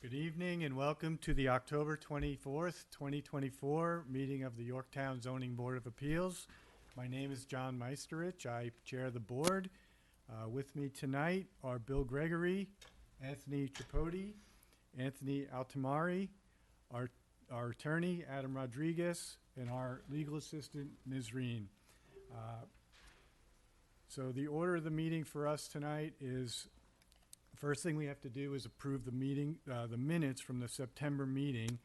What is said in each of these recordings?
Good evening and welcome to the October 24th, 2024 meeting of the Yorktown Zoning Board of Appeals. My name is John Meisterich. I chair the board. With me tonight are Bill Gregory, Anthony Tripodi, Anthony Altamari, our attorney, Adam Rodriguez, and our legal assistant, Ms. Reen. So the order of the meeting for us tonight is, first thing we have to do is approve the meeting, the minutes from the September meeting.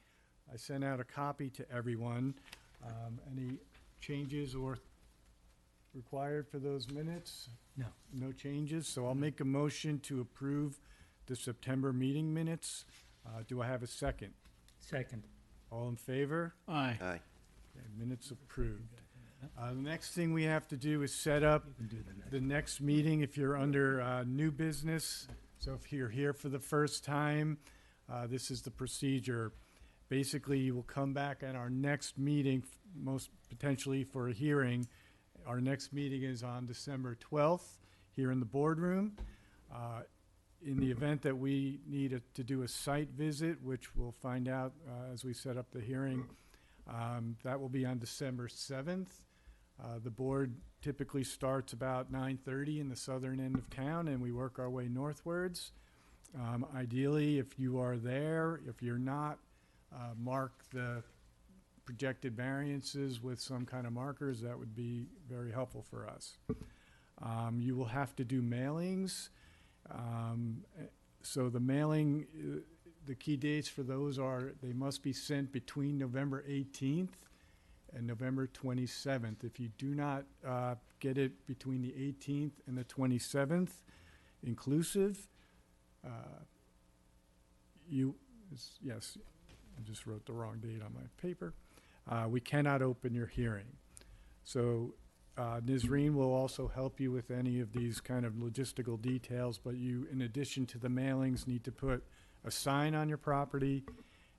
I sent out a copy to everyone. Any changes or required for those minutes? No. No changes, so I'll make a motion to approve the September meeting minutes. Do I have a second? Second. All in favor? Aye. Aye. Okay, minutes approved. The next thing we have to do is set up the next meeting if you're under new business. So if you're here for the first time, this is the procedure. Basically, you will come back at our next meeting, most potentially for a hearing. Our next meeting is on December 12th here in the boardroom. In the event that we need to do a site visit, which we'll find out as we set up the hearing, that will be on December 7th. The board typically starts about 9:30 in the southern end of town, and we work our way northwards. Ideally, if you are there, if you're not, mark the projected variances with some kind of markers. That would be very helpful for us. You will have to do mailings. So the mailing, the key dates for those are, they must be sent between November 18th and November 27th. If you do not get it between the 18th and the 27th inclusive, yes, I just wrote the wrong date on my paper. We cannot open your hearing. So Nisreen will also help you with any of these kind of logistical details, but you, in addition to the mailings, need to put a sign on your property,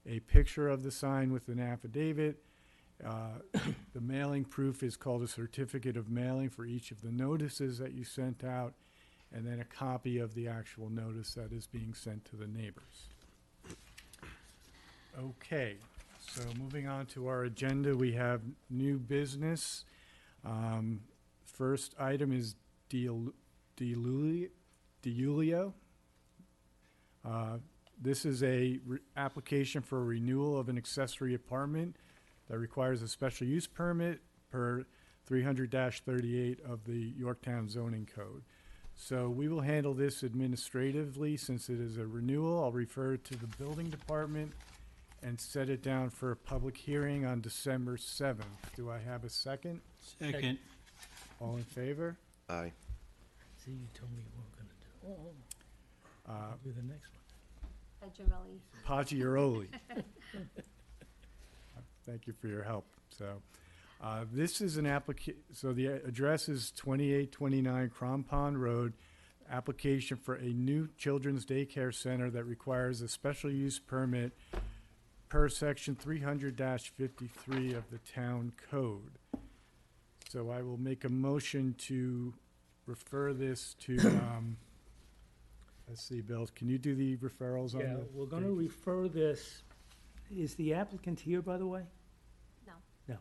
a picture of the sign with an affidavit. The mailing proof is called a certificate of mailing for each of the notices that you sent out, and then a copy of the actual notice that is being sent to the neighbors. Okay, so moving on to our agenda, we have new business. First item is DiIulio. This is a application for a renewal of an accessory apartment that requires a special use permit per 300-38 of the Yorktown zoning code. So we will handle this administratively since it is a renewal. I'll refer to the building department and set it down for a public hearing on December 7th. Do I have a second? Second. All in favor? Aye. See, you told me you weren't gonna do. I'll do the next one. Pagiaroli. Thank you for your help. So, this is an so the address is 2829 Crom Pond Road, application for a new children's daycare center that requires a special use permit per section 300-53 of the town code. So I will make a motion to refer this to, let's see, Bill, can you do the referrals on Yeah, the? we're gonna refer this, is the applicant here, by the way? No. No.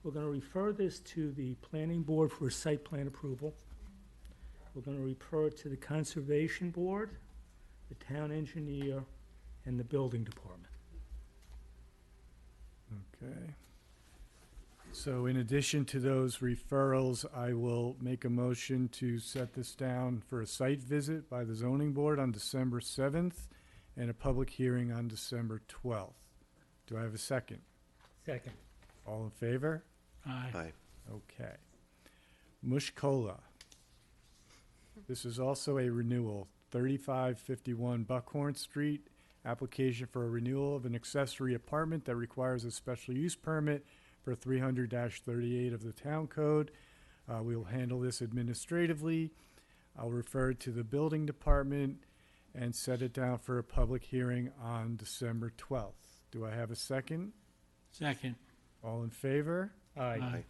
We're gonna refer this to the planning board for site plan approval. We're gonna refer it to the conservation board, the town engineer, and the building department. Okay. So in addition to those referrals, I will make a motion to set this down for a site visit by the zoning board on December 7th and a public hearing on December 12th. Do I have a second? Second. All in favor? Aye. Aye. Okay. Mushkola. This is also a renewal, 3551 Buckhorn Street, application for a renewal of an accessory apartment that requires a special use permit for 300-38 of the town code. We will handle this administratively. I'll refer it to the building department and set it down for a public hearing on December 12th. Do I have a second? Second. All in favor? Aye.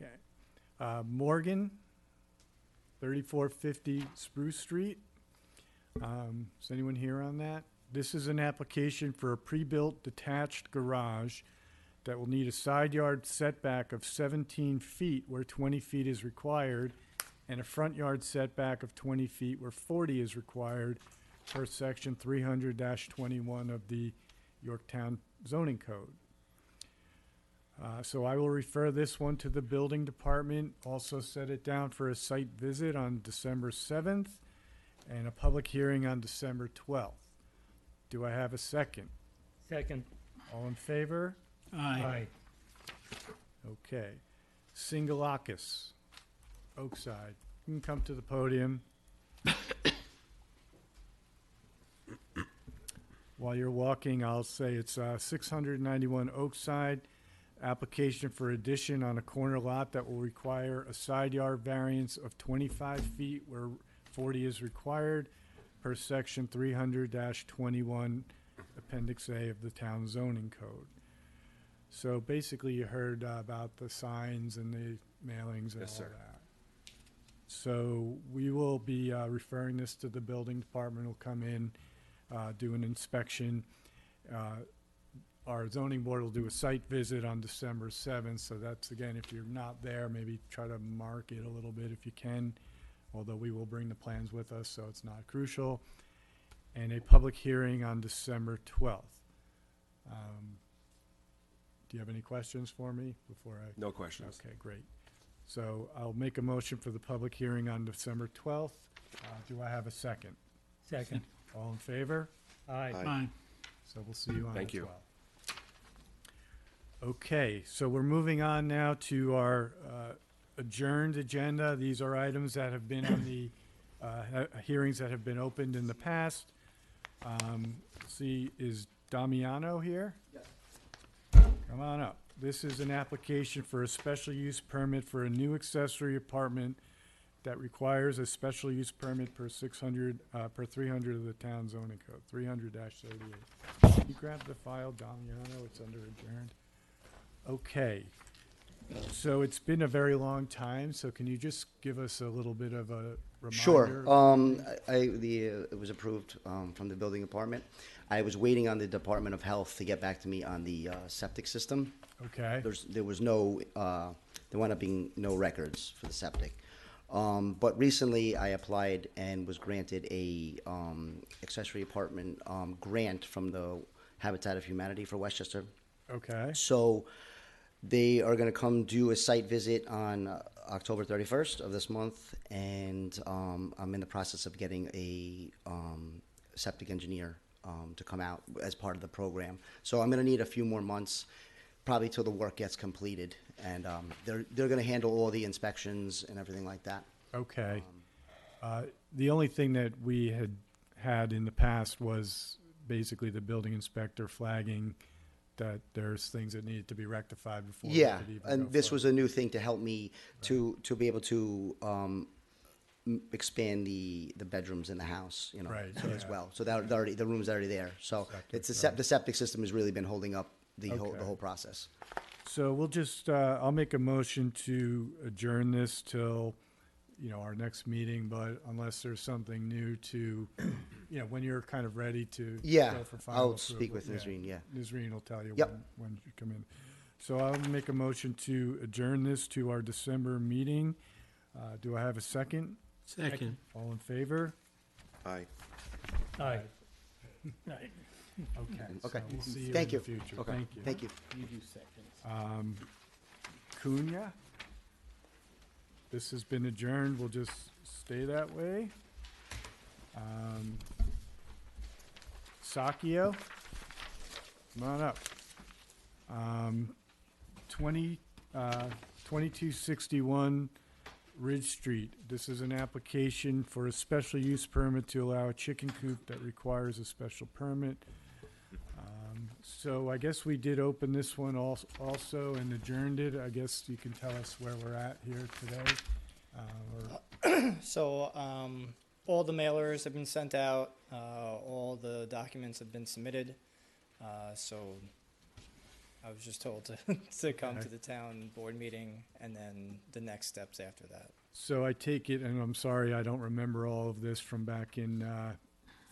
Okay. Morgan, 3450 Spruce Street. Is anyone here on that? This is an application for a pre-built detached garage that will need a side yard setback of 17 feet where 20 feet is required, and a front yard setback of 20 feet where 40 is required per section 300-21 of the Yorktown zoning code. So I will refer this one to the building department, also set it down for a site visit on December 7th and a public hearing on December 12th. Do I have a second? Second. All in favor? Aye. Okay. Singalakis, Oakside. You can come to the podium. While you're walking, I'll say it's 691 Oakside. Application for addition on a corner lot that will require a side yard variance of 25 feet where 40 is required per section 300-21 Appendix A of the town zoning code. So basically you heard about the signs and the mailings and all Yes, sir. that. So we will be referring this to the building department. Will come in, do an inspection. Our zoning board will do a site visit on December 7th, so that's, again, if you're not there, maybe try to mark it a little bit if you can, although we will bring the plans with us, so it's not crucial. And a public hearing on December 12th. Do you have any questions for me before I? No questions. Okay, great. So I'll make a motion for the public hearing on December 12th. Do I have a second? Second. All in favor? Aye. Aye. So we'll see you on the 12th. Thank you. Okay, so we're moving on now to our adjourned agenda. These are items that have been on the hearings that have been opened in the past. See, is Damiano here? Yes. Come on up. This is an application for a special use permit for a new accessory apartment that requires a special use permit per 300 of the town zoning code, 300-38. Can you grab the file, Damiano? It's under adjourned. Okay. So it's been a very long time, so can you just give us a little bit of a reminder? Sure. It was approved from the building department. I was waiting on the Department of Health to get back to me on the septic system. Okay, There was no, there wound up being no records for the septic. But recently I applied and was granted a accessory apartment grant from the Habitat of Humanity for Westchester. okay, So they are going to come do a site visit on October 31st of this month, and I'm in the process of getting a septic engineer to come out as part of the program. So I'm going to need a few more months, probably till the work gets completed, and they're going to handle all the inspections and everything like that. okay. The only thing that we had in the past was basically the building inspector flagging that there's things that needed to be rectified before. we Yeah, could even go and this was forward. a new thing to help me to be able to expand the bedrooms in the house, you know, Right, so as yeah. well. So that already, the room's already there. So Septic, it's right. the septic system has really been holding up the Okay. whole process. So we'll just, I'll make a motion to adjourn this till, our next meeting, but unless there's something new to, when you're kind of ready to Yeah, go for final I'll speak with approval. Nazreen, yeah. Nazreen will tell you Yep. when you come in. So I'll make a motion to adjourn this to our December meeting. Do I have a second? Second. All in favor? Aye. Aye. Okay. Okay. So we'll see you in Thank the you. future. Okay, Thank you. thank you. You do seconds. Cunha? This has been adjourned. We'll just stay that way. Sakio? Come on up. 2261 Ridge Street. This is an application for a special use permit to allow a chicken coop that requires a special permit. So I guess we did open this one also and adjourned it. I guess you can tell us where we're at here today. So, all the mailers have been sent out, all the documents have been submitted, so I was just told to come Okay. to the town board meeting and then the next steps after that. So I take it, and I'm sorry, I don't remember all of this from back in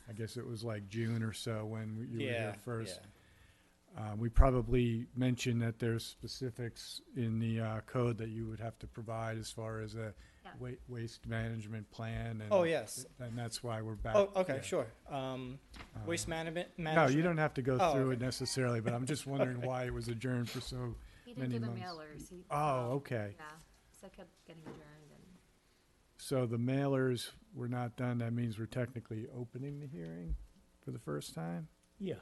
I guess it was like June or so when you were Yeah, here first. yeah. We probably mentioned that there's specifics in the code that you would have to provide as far as a Yeah. waste management plan. And Oh, yes. And that's why we're back. Oh, okay, yeah. sure. Waste No, management. you don't have to go Oh, through it okay. necessarily, but I'm just wondering why it was adjourned for so. He Many didn't do the months. mailers. He, Oh, okay. Yeah, so it kept getting adjourned and. So the mailers were not done. That means we're technically opening the hearing for the first time? Yeah,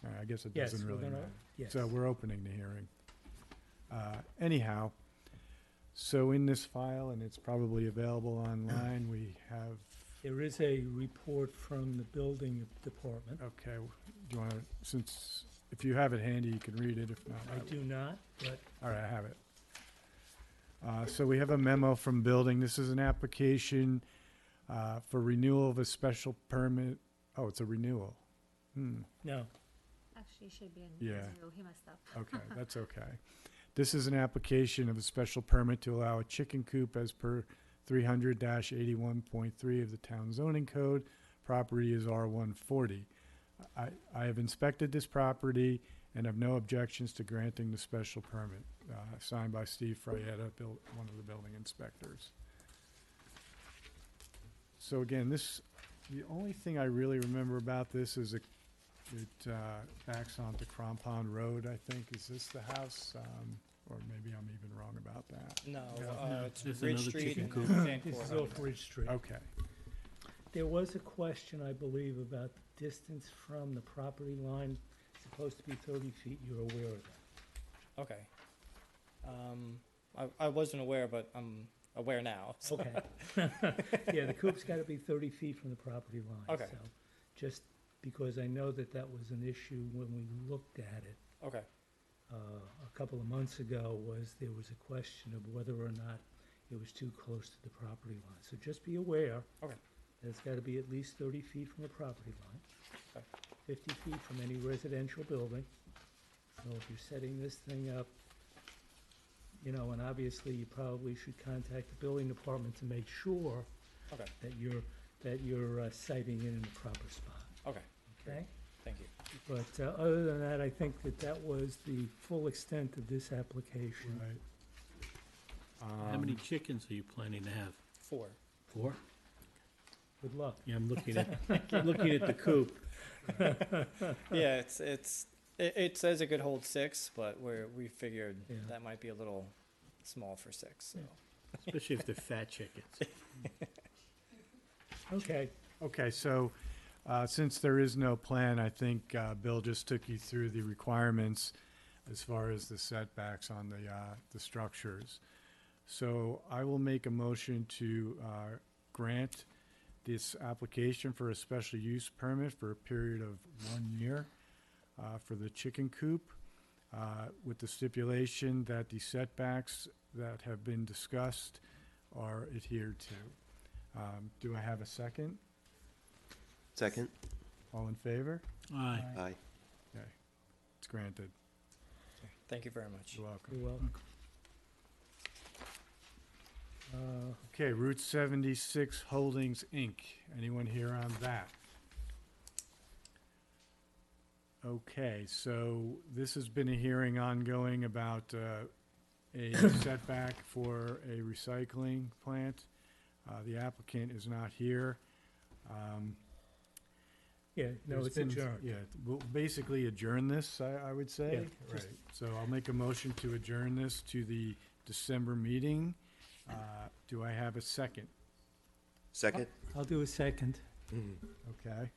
All right, I guess it yes, doesn't we're really gonna, matter. yes. So we're opening the hearing. Anyhow, so in this file, and it's probably available online, we have, There is a report from the building department. okay, do you want to, since, if you have it handy, you can read it. If not, I do not, but All right, I have it. So we have a memo from building. This is an application for renewal of a special permit. Oh, it's a renewal. no, Actually, it should be in Yeah. zero. He messed up. Okay, that's okay. This is an application of a special permit to allow a chicken coop as per 300-81.3 of the town zoning code. Property is R140. I have inspected this property and have no objections to granting the special permit. Signed by Steve Frietta, one of the building inspectors. So again, the only thing I really remember about this is it backs onto Crampon Road, I think. Is this the house? Or maybe I'm even wrong about that. No, No, it's there's Ridge another Street chicken and coop. Van this is Court. off Ridge Street. Okay, There was a question, I believe, about the distance from the property line. It's supposed to be 30 feet. You're aware of that? Okay. I wasn't aware, but I'm aware now. so- Okay. Yeah, the coop's got to be 30 feet from the property line. Okay. So just because I know that that was an issue when we looked at it Okay, a couple of months ago, was there was a question of whether or not it was too close to the property line. So just be aware. Okay. that it's got to be at least 30 feet from the property line. Okay. 50 feet from any residential building. So if you're setting this thing up, you know, and obviously you probably should contact the building department to make sure okay, that you're siting it in the proper spot, okay. okay? Thank you. But other than that, I think that that was the full extent of this application. right. How many chickens are you planning to have? 4. 4? Good luck. Yeah, I'm looking at, looking at the coop. Yeah, it says it could hold 6, but we figured Yeah. that might be a little small for 6. So. Especially if they're fat chickens. Okay, Okay, so since there is no plan, I think Bill just took you through the requirements as far as the setbacks on the structures. So I will make a motion to grant this application for a special use permit for a period of 1 year for the chicken coop with the stipulation that the setbacks that have been discussed are adhered to. Do I have a second? Second? All in favor? Aye. Aye. Okay, it's granted. Thank you very much. You're welcome. you're welcome. Okay, Route 76 Holdings, Inc. Anyone here on that? Okay, so this has been a hearing ongoing about a setback for a recycling plant. The applicant is not here. Yeah, no, There's it's been- adjourned. Yeah, we'll basically adjourn this, I would say. Yeah, Right, just- so I'll make a motion to adjourn this to the December meeting. Do I have a second? Second? I'll do a second. Okay.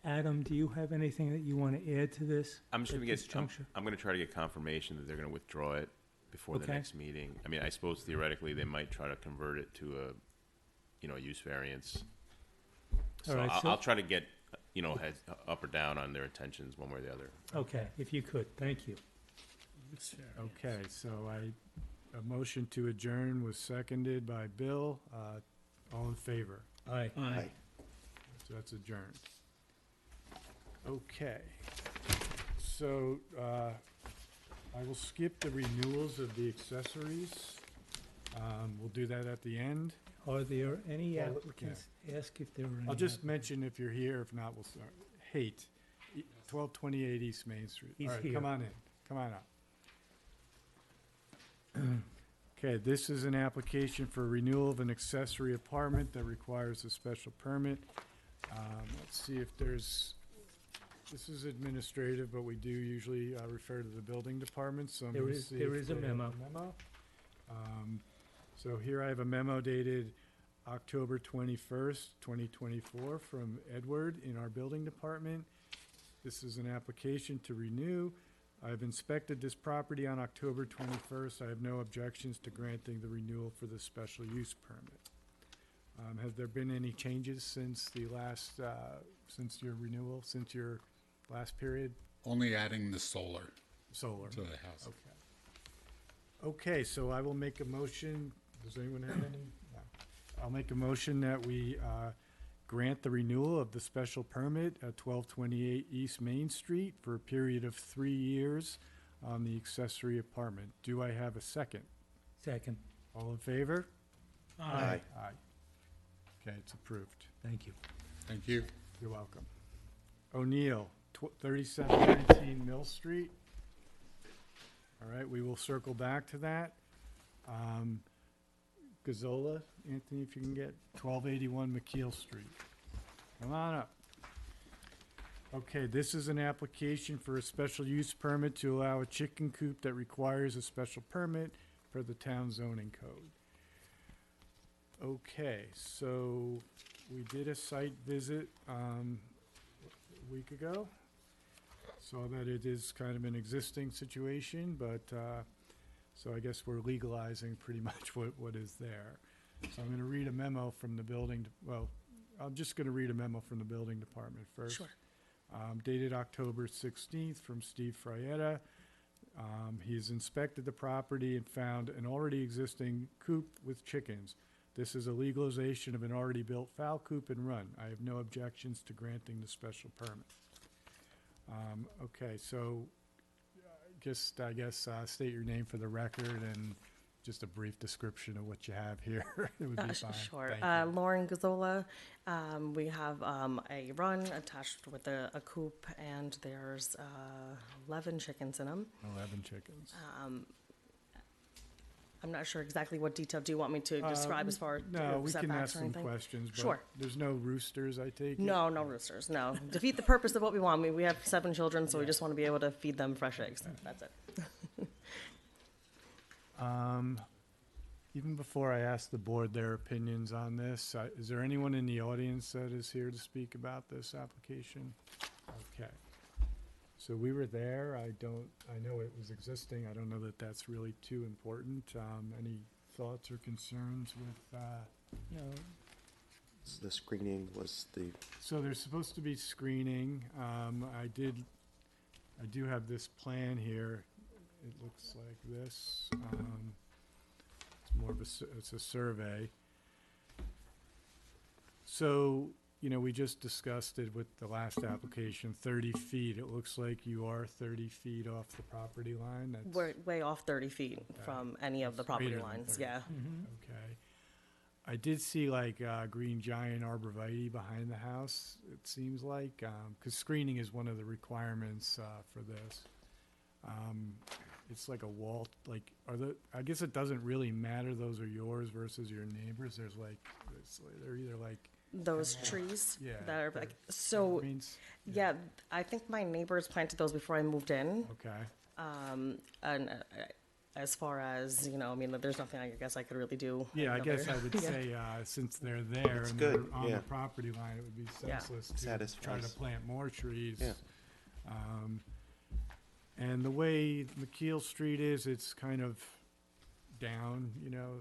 Adam, do you have anything that you want to add to this? I'm just at gonna this get, juncture? I'm gonna try to get confirmation that they're gonna withdraw it before the Okay. next meeting. I mean, I suppose theoretically, they might try to convert it to a use variance. So right, so- I'll try to get, heads up or down on their intentions, one way or the other. Okay, if you could, thank you. Okay, so a motion to adjourn was seconded by Bill. All in favor? Aye. Aye. So that's adjourned. Okay. So I will skip the renewals of the accessories. We'll do that at the end. Are there any Well, applicants? Ask if there are any. I'll just applicants. mention if you're here, if not, we'll start. Haight, 1228 East Main Street. He's All right, here. come on in, come on up. Okay, this is an application for renewal of an accessory apartment that requires a special permit. Let's see if there's, this is administrative, but we do usually refer to the building department, so I'm There gonna is- see there if is a they have memo. So here I have a memo dated October 21st, 2024, from Edward in our building department. This is an application to renew. I've inspected this property on October 21st. I have no objections to granting the renewal for the special use permit. Have there been any changes since the last, since your renewal, since your last period? Only adding the solar Solar. to the house. Okay. Okay, so I will make a motion. Does anyone have any? No. I'll make a motion that we grant the renewal of the special permit at 1228 East Main Street for a period of 3 years on the accessory apartment. Do I have a second? Second. All in favor? Aye. Aye. Okay, it's approved. Thank you. Thank you. You're welcome. O'Neill, 3719 Mill Street. All right, we will circle back to that. Gazzola, Anthony, if you can get 1281 McKeel Street. Come on up. Okay, this is an application for a special use permit to allow a chicken coop that requires a special permit per the town zoning code. Okay, so we did a site visit a week ago. Saw that it is kind of an existing situation, but, so I guess we're legalizing pretty much what is there. So I'm gonna read a memo from the building, well, I'm just gonna read a memo from the building department first. Sure. Dated October 16th from Steve Frietta. He has inspected the property and found an already existing coop with chickens. This is a legalization of an already built fowl coop and run. I have no objections to granting the special permit. Okay, so I guess state your name for the record and just a brief description of what you have here. It would be fine. Sure. Thank you. Lauren Gazzola. We have a run attached with a coop, and there's 11 chickens in them. 11 chickens. I'm not sure exactly what detail do you want me to describe as far as No, we can setbacks ask or some anything? questions, but Sure. there's no roosters, I take it? No, no roosters. No, defeat the purpose of what we want. We have 7 children, so we just want to be able to feed them fresh eggs. That's it. Even before I ask the board their opinions on this, is there anyone in the audience that is here to speak about this application? Okay. So we were there. I know it was existing. I don't know that that's really too important. Any thoughts or concerns with, No, The screening was the, so there's supposed to be screening. I do have this plan here. It looks like this. It's more of it's a survey. So, we just discussed it with the last application, 30 feet. It looks like you are 30 feet off the property line. That's We're way off 30 feet from any of the property greater than lines. 30. Yeah. okay. I did see like green giant arborvitae behind the house, it seems like, because screening is one of the requirements for this. It's like a wall, like, I guess it doesn't really matter, those are yours versus your neighbors. They're either like, Those trees Yeah, that are they're like, so, greens. yeah, I think my neighbors planted those before I moved in. Okay. And as far as, there's nothing I guess I could really do. Yeah, I guess I would Yeah. say, since they're there It's and good, they're on yeah. the property line, it would be Yeah. senseless to try Satisfies. to plant more trees. Yeah. And the way McKeel Street is, it's kind of down,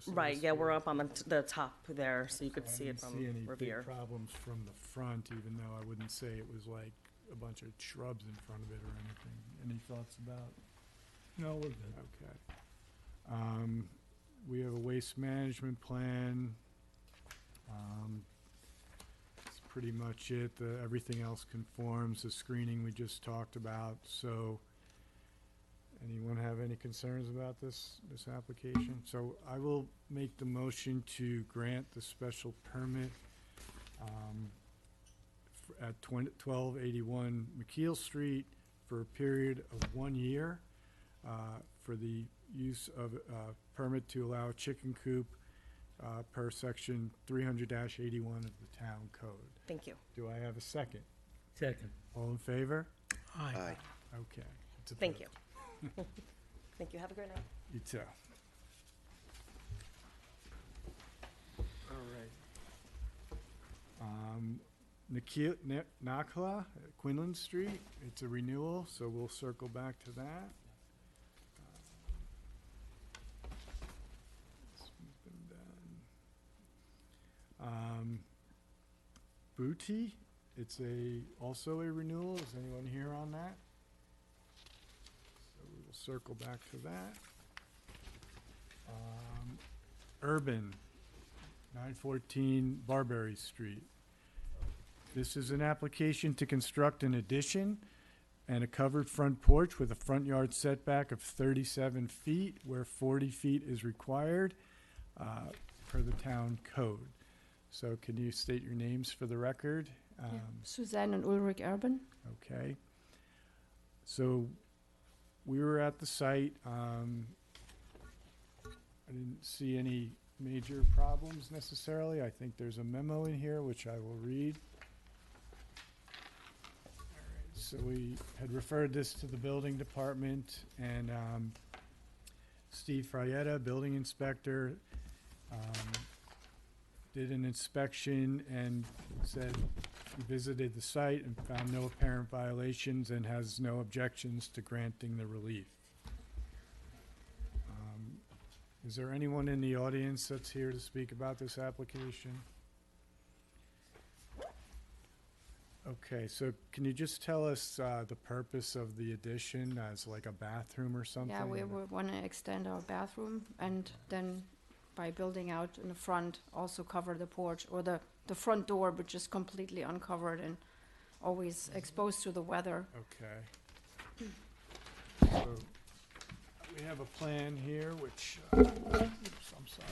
so to Right, yeah, we're speak. up on the top there, so you could I see it didn't from see any big Revere. problems from the front, even though I wouldn't say it was like a bunch of shrubs in front of it or anything. Any thoughts about? no, we're good. Okay. We have a waste management plan. That's pretty much it. Everything else conforms. The screening we just talked about. So Anyone have any concerns about this application? So I will make the motion to grant the special permit at 1281 McKeel Street for a period of 1 year for the use of permit to allow a chicken coop per section 300-81 of the town code. Thank you. Do I have a second? Second. All in favor? Aye. Okay. It's Thank you. approved. Thank you. Have a great night. You too. All right. Nakla, Quinlan Street, it's a renewal, so we'll circle back to that. This one's been done. Booty, it's also a renewal. Is anyone here on that? So we will circle back to that. Urban, 914 Barberry Street. This is an application to construct an addition and a covered front porch with a front yard setback of 37 feet, where 40 feet is required per the town code. So can you state your names for the record? Suzanne and Ulrich Urban. Okay. So we were at the site. I didn't see any major problems necessarily. I think there's a memo in here, which I will read. So we had referred this to the building department, and Steve Frietta, building inspector, did an inspection and said he visited the site and found no apparent violations and has no objections to granting the relief. Is there anyone in the audience that's here to speak about this application? Okay, so can you just tell us the purpose of the addition as like a bathroom or something? Yeah, we want to extend our bathroom and then by building out in the front, also cover the porch or the front door, but just completely uncovered and always exposed to the weather. Okay. So we have a plan here, which, oops, I'm sorry.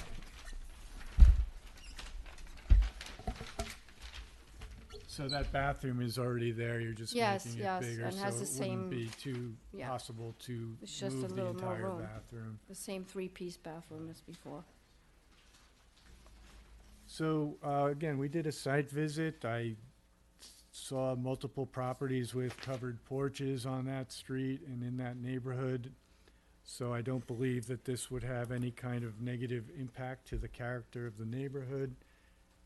So that bathroom is already there, you're just Yes, making it yes, bigger, and so has the it wouldn't same- be too yeah. possible to It's just a move the little more entire room. bathroom. The same three-piece bathroom as before. So, again, we did a site visit. I saw multiple properties with covered porches on that street and in that neighborhood. So I don't believe that this would have any kind of negative impact to the character of the neighborhood.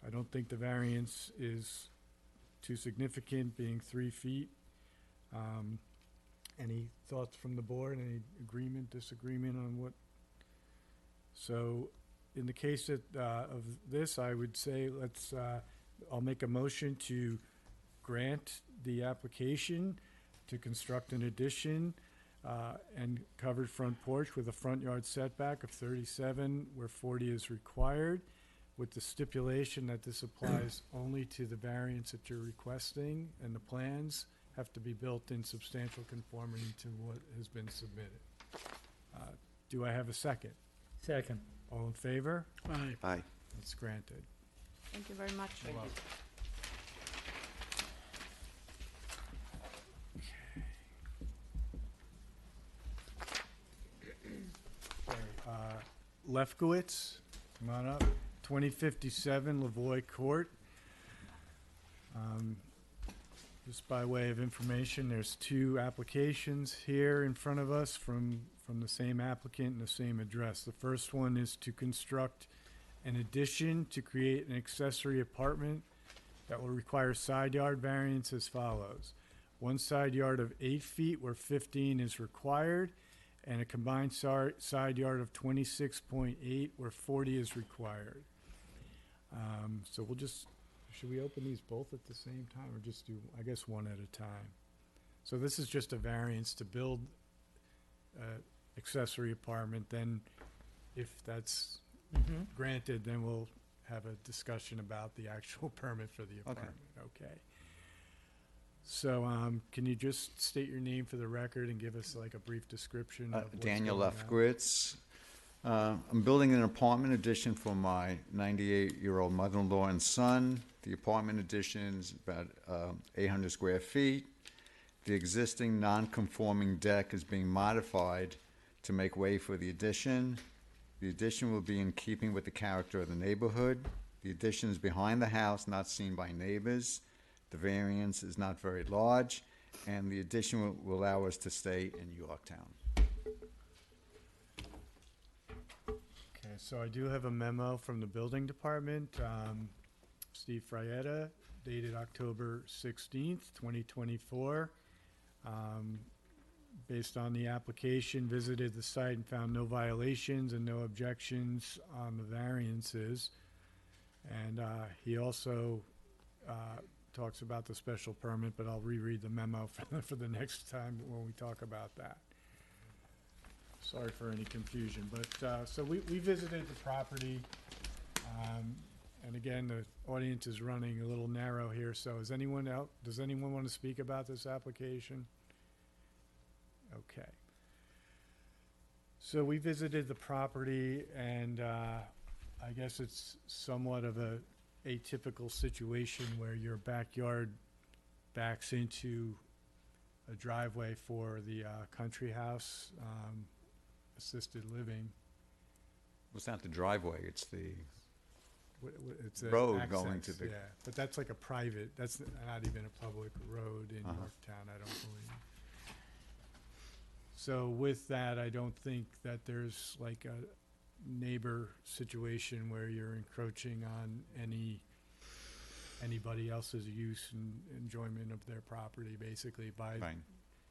I don't think the variance is too significant, being 3 feet. Any thoughts from the board? Any agreement, disagreement on what? So in the case of this, I would say I'll make a motion to grant the application to construct an addition and covered front porch with a front yard setback of 37 where 40 is required, with the stipulation that this applies only to the variance that you're requesting, and the plans have to be built in substantial conformity to what has been submitted. Do I have a second? Second. All in favor? Aye. Aye. It's granted. Thank you very much. You're welcome. Lefkowitz, come on up. 2057 Lavoy Court. Just by way of information, there's two applications here in front of us from the same applicant and the same address. The first one is to construct an addition to create an accessory apartment that will require side yard variance as follows. One side yard of 8 feet where 15 is required, and a combined side yard of 26.8 where 40 is required. So should we open these both at the same time or just do, I guess, one at a time? So this is just a variance to build accessory apartment. Then if that's granted, then we'll have a discussion about the actual permit for the apartment. Okay. So, can you just state your name for the record and give us like a brief description of what's Daniel going on? Lefkowitz. I'm building an apartment addition for my 98-year-old mother-in-law and son. The apartment addition is about 800 square feet. The existing non-conforming deck is being modified to make way for the addition. The addition will be in keeping with the character of the neighborhood. The addition is behind the house, not seen by neighbors. The variance is not very large, and the addition will allow us to stay in Yorktown. Okay, so I do have a memo from the building department, Steve Frietta, dated October 16th, 2024. Based on the application, visited the site and found no violations and no objections on the variances. And he also talks about the special permit, but I'll reread the memo for the next time when we talk about that. Sorry for any confusion, but, so we visited the property, and again, the audience is running a little narrow here, so does anyone want to speak about this application? Okay. So we visited the property, and, I guess it's somewhat of a atypical situation where your backyard backs into a driveway for the, country house, assisted living. It's not the driveway, it's the It's a road going access, to the. yeah, but that's like a private, that's not even a public road in Uh-huh. Yorktown, I don't believe. So with that, I don't think that there's like a neighbor situation where you're encroaching on anybody else's use and enjoyment of their property, basically by. Fine,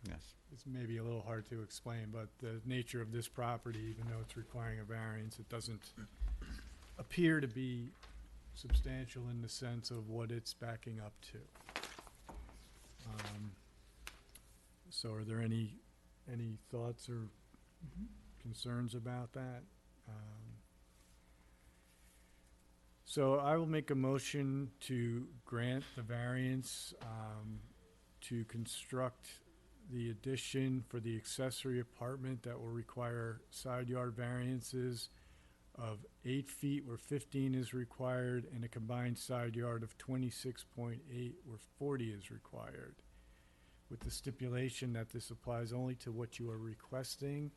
yes. It's maybe a little hard to explain, but the nature of this property, even though it's requiring a variance, it doesn't appear to be substantial in the sense of what it's backing up to. So are there any thoughts or concerns about that? So I will make a motion to grant the variance to construct the addition for the accessory apartment that will require side yard variances of 8 feet where 15 is required and a combined side yard of 26.8 where 40 is required, with the stipulation that this applies only to what you are requesting,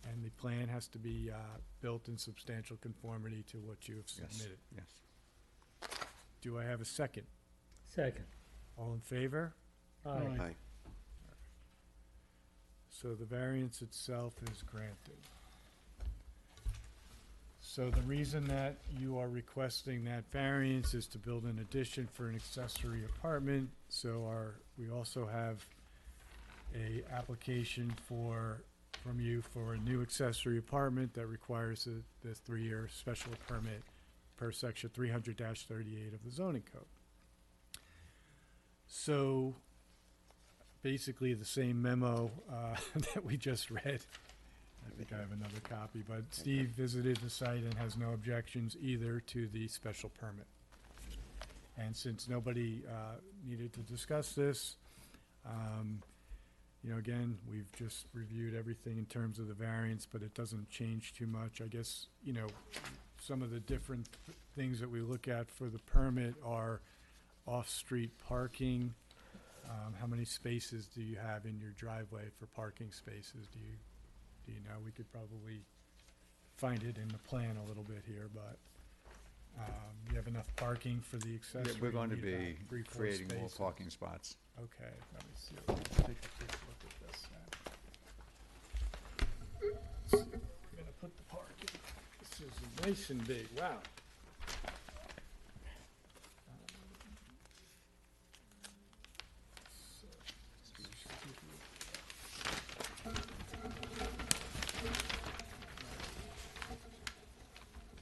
and the plan has to be built in substantial conformity to what you have Yes, submitted. yes. Do I have a second? Second. All in favor? Aye. Aye. So the variance itself is granted. So the reason that you are requesting that variance is to build an addition for an accessory apartment. So we also have a application from you for a new accessory apartment that requires the 3-year special permit per section 300-38 of the zoning code. So basically the same memo that we just read. I think I have another copy, but Steve visited the site and has no objections either to the special permit. And since nobody needed to discuss this, again, we've just reviewed everything in terms of the variance, but it doesn't change too much. I guess, some of the different things that we look at for the permit are off-street parking. How many spaces do you have in your driveway for parking spaces? Do you know? We could probably find it in the plan a little bit here, but you have enough parking for the accessory? We're going to You need be about 3-4 creating more spaces. parking spots. Okay, let me see. Let's take a quick look at this now. Let's see where we're gonna put the parking. This is nice and big, wow.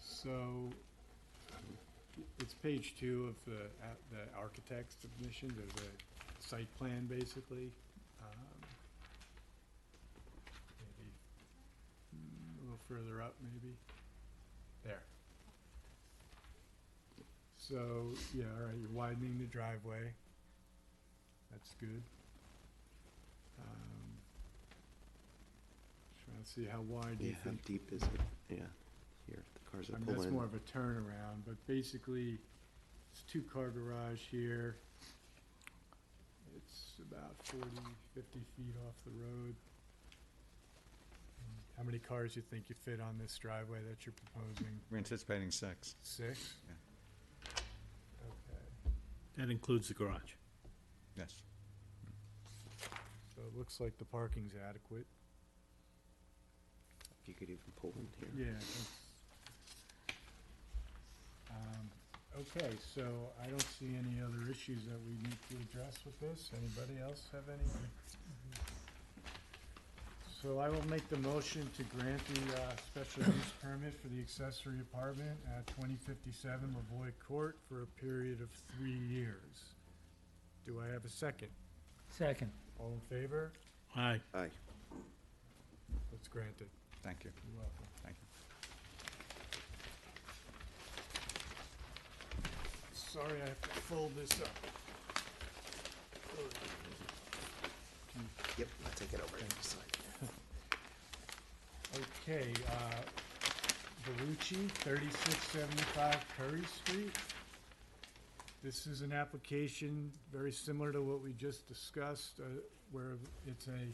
So, it's page 2 of the architect's submission. There's a site plan, basically. Maybe a little further up, maybe. There. So, yeah, all right, you're widening the driveway. That's good. Trying to see how wide you Yeah, how think. deep is it? Yeah, here, the cars I that mean, pull that's in. more of a turnaround, but basically, it's two-car garage here. It's about 40, 50 feet off the road. How many cars you think you fit on this driveway that you're proposing? We're anticipating 6. 6? Yeah. Okay. That includes the garage. Yes. So it looks like the parking's adequate. You could even pull in here. Yeah. Okay, so I don't see any other issues that we need to address with this. Anybody else have any? So I will make the motion to grant the special use permit for the accessory apartment at 2057 Lavoy Court for a period of 3 years. Do I have a second? Second. All in favor? Aye. Aye. It's granted. Thank you. You're welcome. Thank you. Sorry, I have to fold this up. Yep, I'll take it over to the side. Okay, Belucci, 3675 Curry Street. This is an application very similar to what we just discussed, where it's a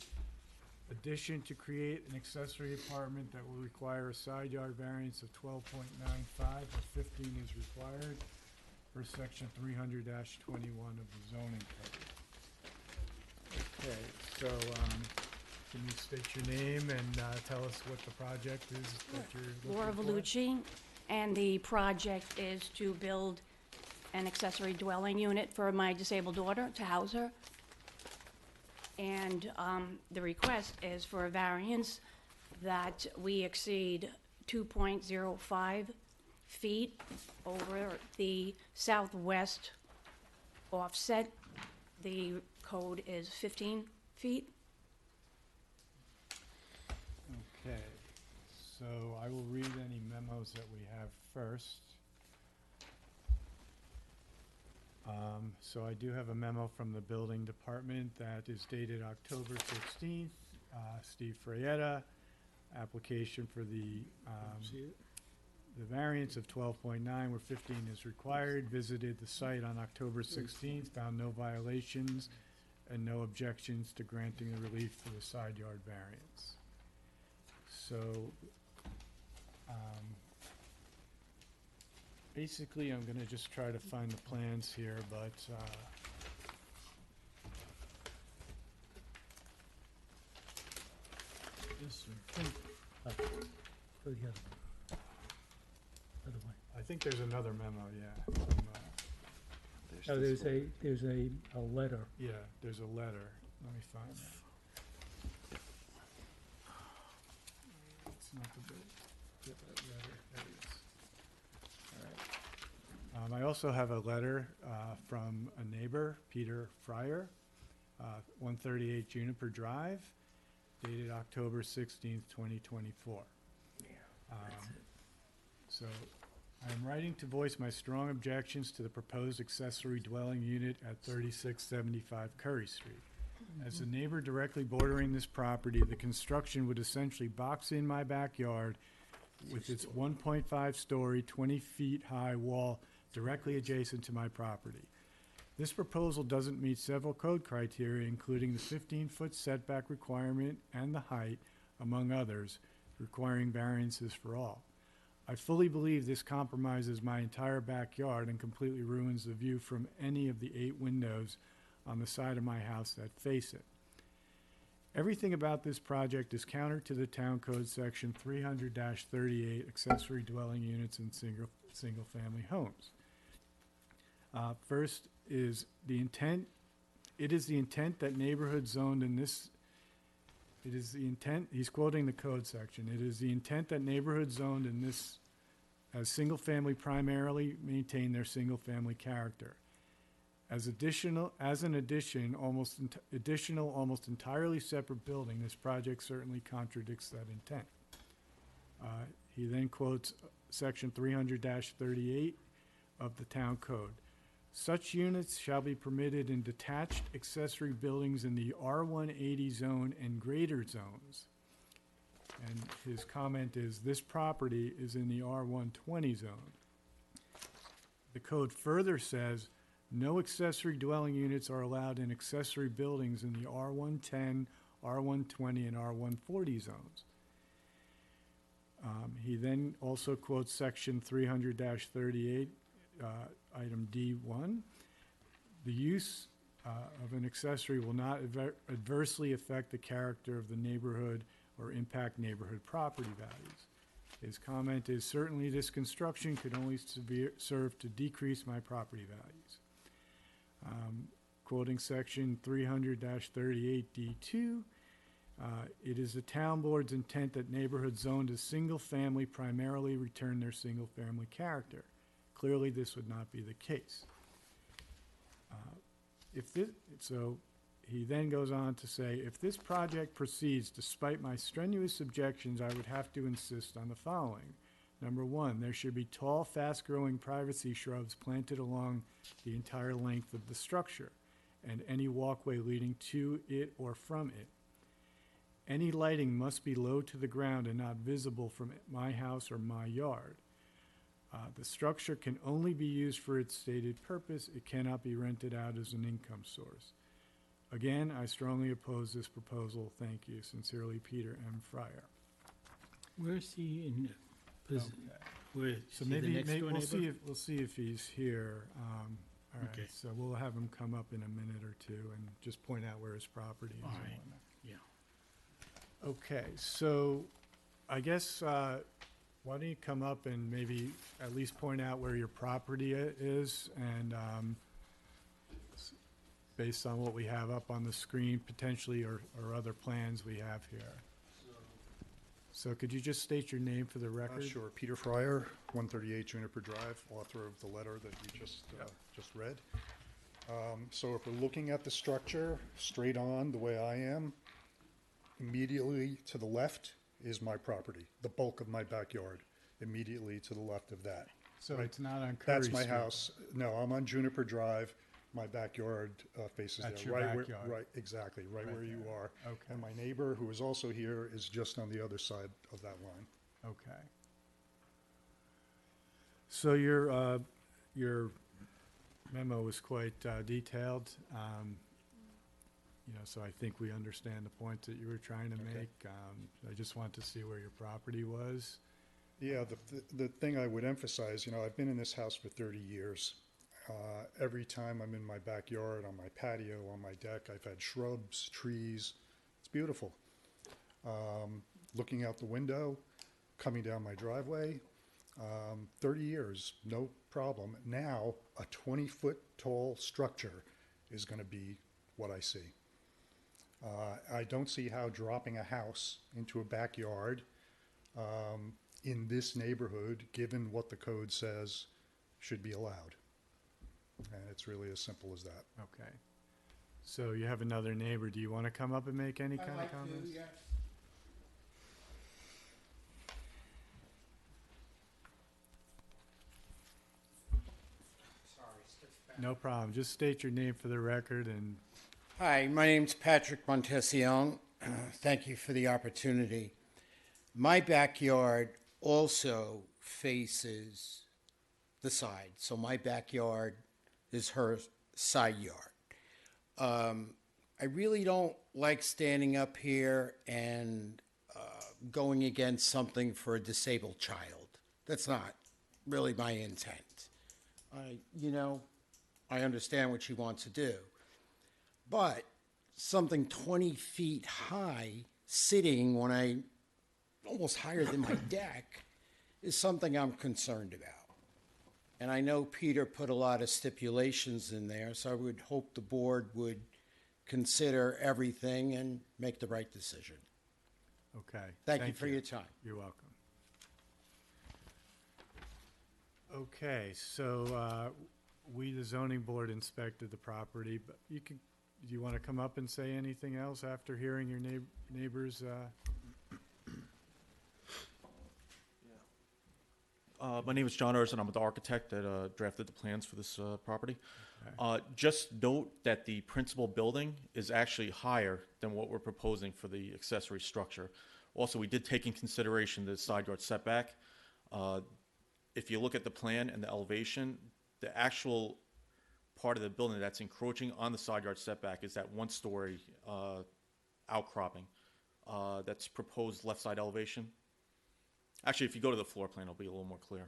addition to create an accessory apartment that will require a side yard variance of 12.95, where 15 is required, for section 300-21 of the zoning code. Okay, so, can you state your name and tell us what the project is that you're Laura looking for? Vellucci, and the project is to build an accessory dwelling unit for my disabled daughter, to house her. And the request is for a variance that we exceed 2.05 feet over the southwest offset. The code is 15 feet. Okay, so I will read any memos that we have first. So I do have a memo from the building department that is dated October 16th. Steve Frayetta, application for the variance of 12.9 where 15 is required, visited the site on October 16th, found no violations and no objections to granting the relief for the side yard variance. So, basically, I'm gonna just try to find the plans here, but, Go the other way. I think there's another memo, yeah. From, Oh, this there's one. a letter. yeah, there's a letter. Let me find that. It's not the big, get that letter, there it is. All right. I also have a letter from a neighbor, Peter Fryer, 138 Juniper Drive, dated October 16th, 2024. So, I am writing to voice my strong objections to the proposed accessory dwelling unit at 3675 Curry Street. As a neighbor directly bordering this property, the construction would essentially box in my backyard with its 1.5-story, 20 feet high wall directly adjacent to my property. This proposal doesn't meet several code criteria, including the 15-foot setback requirement and the height, among others, requiring variances for all. I fully believe this compromises my entire backyard and completely ruins the view from any of the 8 windows on the side of my house that face it. Everything about this project is counter to the Town Code Section 300-38, accessory dwelling units in single-family homes. First is the intent. It is the intent that neighborhoods zoned in this. It is the intent. He's quoting the code section. It is the intent that neighborhoods zoned in this as single-family primarily maintain their single-family character. As an addition, almost entirely separate building, this project certainly contradicts that intent. He then quotes section 300-38 of the town code. Such units shall be permitted in detached accessory buildings in the R180 zone and greater zones. And his comment is, this property is in the R120 zone. The code further says, no accessory dwelling units are allowed in accessory buildings in the R110, R120, and R140 zones. He then also quotes section 300-38, item D1. The use of an accessory will not adversely affect the character of the neighborhood or impact neighborhood property values. His comment is, certainly this construction could only serve to decrease my property values. Quoting section 300-38D2, it is the town board's intent that neighborhoods zoned as single-family primarily return their single-family character. Clearly, this would not be the case. So he then goes on to say, if this project proceeds despite my strenuous objections, I would have to insist on the following. Number one, there should be tall, fast-growing privacy shrubs planted along the entire length of the structure and any walkway leading to it or from it. Any lighting must be low to the ground and not visible from my house or my yard. The structure can only be used for its stated purpose. It cannot be rented out as an income source. Again, I strongly oppose this proposal. Thank you. Sincerely, Peter M. Fryer. Where is he in, Okay. where, So is he the maybe, next door neighbor? we'll see if he's here. All right, Okay. so we'll have him come up in a minute or two and just point out where his property is. All and right. whatnot. Yeah. Okay, so I guess, why don't you come up and maybe at least point out where your property is and, based on what we have up on the screen potentially or other plans we have here. So could you just state your name for the record? Sure. Peter Fryer, 138 Juniper Drive, author of the letter that you just read. So if we're looking at the structure straight on the way I am, immediately to the left is my property, the bulk of my backyard, immediately to the left of that. So it's not on Curry That's my Street. house. No, I'm on Juniper Drive. My backyard faces That's there. your Right where- backyard. Right, exactly, right where you are. Okay. And my neighbor, who is also here, is just on the other side of that line. Okay. So your memo was quite detailed. So I think we understand the point that you were trying to Okay. make. I just want to see where your property was. Yeah, the thing I would emphasize, I've been in this house for 30 years. Every time I'm in my backyard, on my patio, on my deck, I've had shrubs, trees. It's beautiful. Looking out the window, coming down my driveway, 30 years, no problem. Now, a 20-foot tall structure is going to be what I see. I don't see how dropping a house into a backyard in this neighborhood, given what the code says, should be allowed. And it's really as simple as that. Okay. So you have another neighbor. Do you want to come up and make any kind of comments? No problem. Just state your name for the record and Hi, my name's Patrick Montesiong. Thank you for the opportunity. My backyard also faces the side, so my backyard is her side yard. I really don't like standing up here and going against something for a disabled child. That's not really my intent. I understand what she wants to do. But something 20 feet high sitting when I'm almost higher than my deck is something I'm concerned about. And I know Peter put a lot of stipulations in there, so I would hope the board would consider everything and make the right decision. okay. Thank you for your time. You're welcome. Okay, so we, the zoning board, inspected the property, but do you want to come up and say anything else after hearing your neighbors? My name is John Erson. I'm the architect that drafted the plans for this property. Just note that the principal building is actually higher than what we're proposing for the accessory structure. Also, we did take in consideration the side yard setback. If you look at the plan and the elevation, the actual part of the building that's encroaching on the side yard setback is that one-story outcropping that's proposed left side elevation. Actually, if you go to the floor plan, it'll be a little more clear.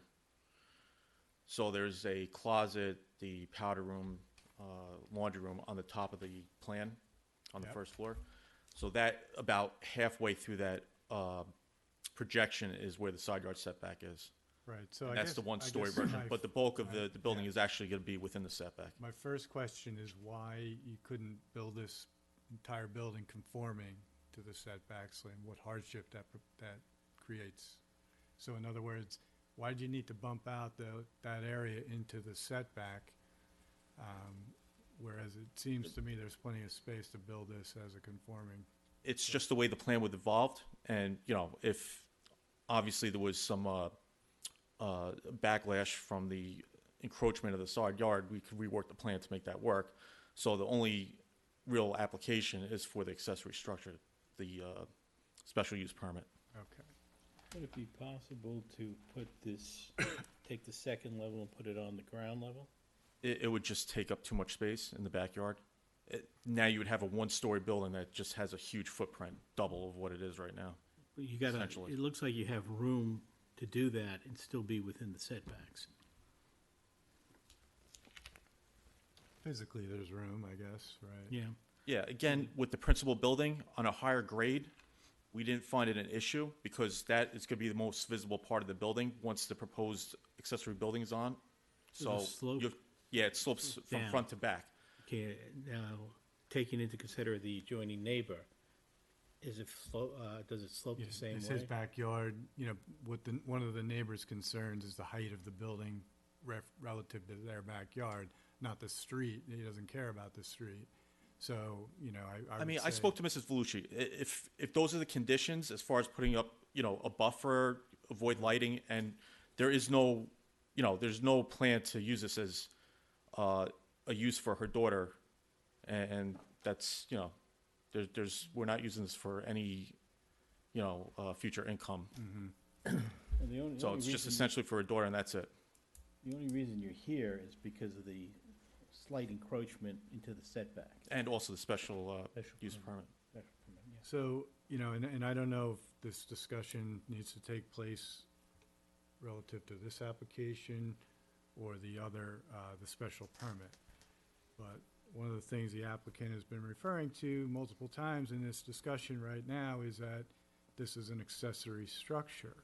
So there's a closet, the powder room, laundry room on the top of the plan on the first floor. So that about halfway through that projection is where the side yard setback is. Right, so And that's the one-story version, but the bulk of the building is actually going to be within the setback. My first question is why you couldn't build this entire building conforming to the setbacks, and what hardship that creates? So in other words, why do you need to bump out that area into the setback? Whereas it seems to me there's plenty of space to build this as a conforming. It's just the way the plan would evolve, and if obviously there was some backlash from the encroachment of the side yard, we could rework the plan to make that work. So the only real application is for the accessory structure, the special use permit. Okay. Would it be possible to put this, take the second level and put it on the ground level? It would just take up too much space in the backyard. Now you would have a one-story building that just has a huge footprint, double of what it is right now. You gotta, Essentially. it looks like you have room to do that and still be within the setbacks. Physically, there's room, I guess, right? Yeah. Yeah, again, with the principal building on a higher grade, we didn't find it an issue because that is going to be the most visible part of the building once the proposed accessory building is on. So the slope it slopes from down. front to back. Okay, now, taking into consider the adjoining neighbor, is it does it slope the same It's way? his backyard, one of the neighbor's concerns is the height of the building relative to their backyard, not the street. He doesn't care about the street. So, I I mean, would I say- spoke to Mrs. Vellucci. If those are the conditions as far as putting up, a buffer, avoid lighting, and there is no, there's no plan to use this as a use for her daughter, and that's, we're not using this for any, future income. And the only So it's just reason- essentially for her daughter, and that's it. The only reason you're here is because of the slight encroachment into the setback. And also the special Special use permit. Special permit, yeah. So, and I don't know if this discussion needs to take place relative to this application or the other, the special permit. But one of the things the applicant has been referring to multiple times in this discussion right now is that this is an accessory structure.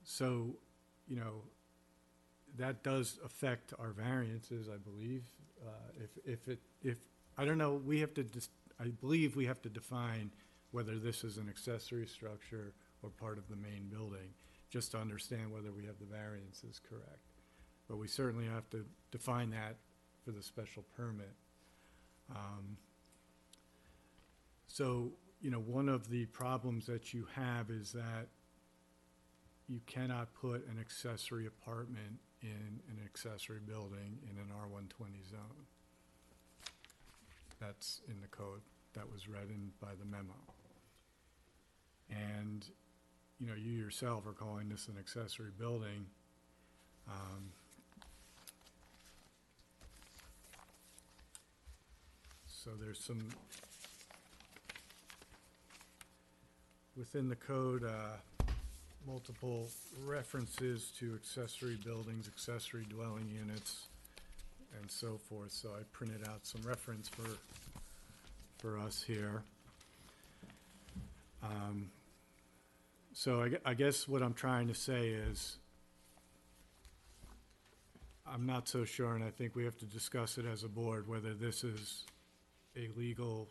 So, that does affect our variances, I believe. I don't know, I believe we have to define whether this is an accessory structure or part of the main building, just to understand whether we have the variances correct. But we certainly have to define that for the special permit. So, one of the problems that you have is that you cannot put an accessory apartment in an accessory building in an R120 zone. That's in the code that was read in by the memo. And, you yourself are calling this an accessory building. So there's some, within the code, multiple references to accessory buildings, accessory dwelling units, and so forth. So I printed out some reference for us here. So I guess what I'm trying to say is, I'm not so sure, and I think we have to discuss it as a board, whether this is a legal,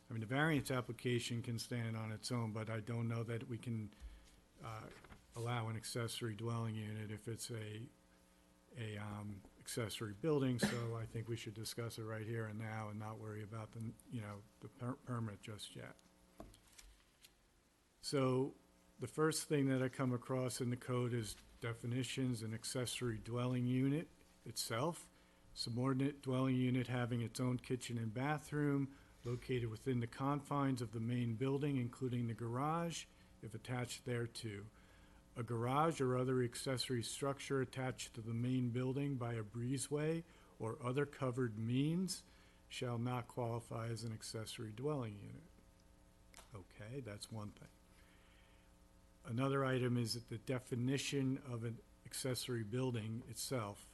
the variance application can stand on its own, but I don't know that we can allow an accessory dwelling unit if it's a accessory building. So I think we should discuss it right here and now and not worry about the permit just yet. So, the first thing that I come across in the code is definitions: an accessory dwelling unit itself, subordinate dwelling unit having its own kitchen and bathroom located within the confines of the main building, including the garage, if attached thereto. A garage or other accessory structure attached to the main building by a breezeway or other covered means shall not qualify as an accessory dwelling unit. Okay, that's one thing. Another item is the definition of an accessory building itself.